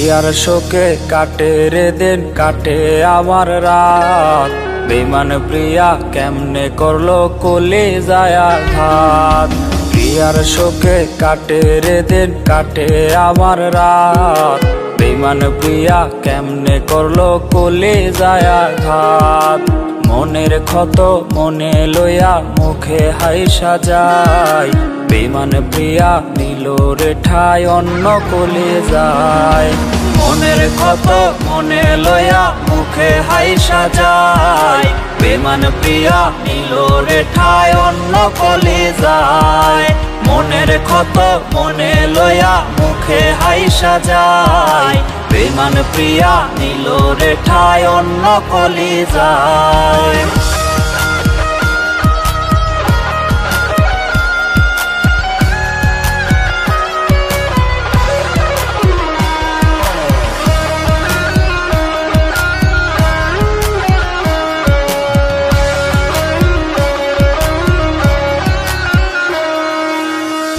প্রিয়ার শোকে কাটে রে দিন কাটে আমার রাত। বেঈমান প্রিয়া কেমনে করলো কলিজায় আঘাত। প্রিয়ার শোকে কাটে রে দিন কাটে আমার রাত। বেঈমান প্রিয়া কেমনে করলো কলিজায় আঘাত। মনের ক্ষত মনে লইয়া মুখে হাইসা যায়। বেঈমান প্রিয়া নিল রে ঠাই অন্য কলিজায়। মনের ক্ষত মনে লইয়া মুখে হাইসা যায়। বেঈমান প্রিয়া নিল রে ঠাই অন্য কলিজায়। মনের ক্ষত মনে লইয়া মুখে হাইসা যায়। বেঈমান প্রিয়া নিল রে ঠাই অন্য কলিজায়।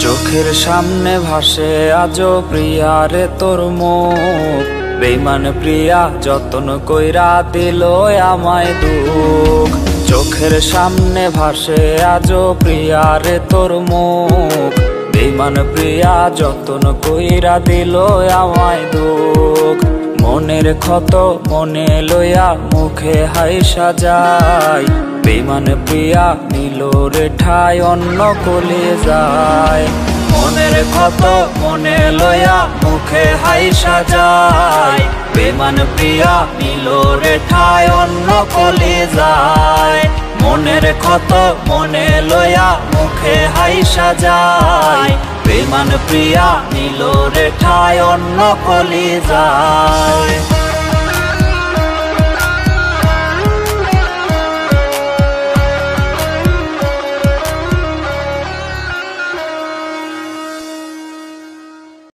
চোখের সামনে ভাসে আজো প্রিয়ারে তোর মুখ। বেঈমান প্রিয়া যতন কইরা দিল আমায় দুঃখ। চোখের সামনে ভাসে আজো প্রিয়ারে তোর মুখ। বেঈমান প্রিয়া যতন কইরা দিল আমায় দুঃখ। মনের ক্ষত মনে লইয়া মুখে হাইসা যায়। বেঈমান প্রিয়া নিল রে ঠাই অন্য কলিজায়। মনের ক্ষত মনে লইয়া মুখে হাইসা যায়। বেঈমান প্রিয়া নিল রে ঠাই অন্য কলিজায়। মনের ক্ষত মনে লইয়া মুখে হাইসা যায়। বেঈমান প্রিয়া নিল রে ঠাই অন্য কলিজায়।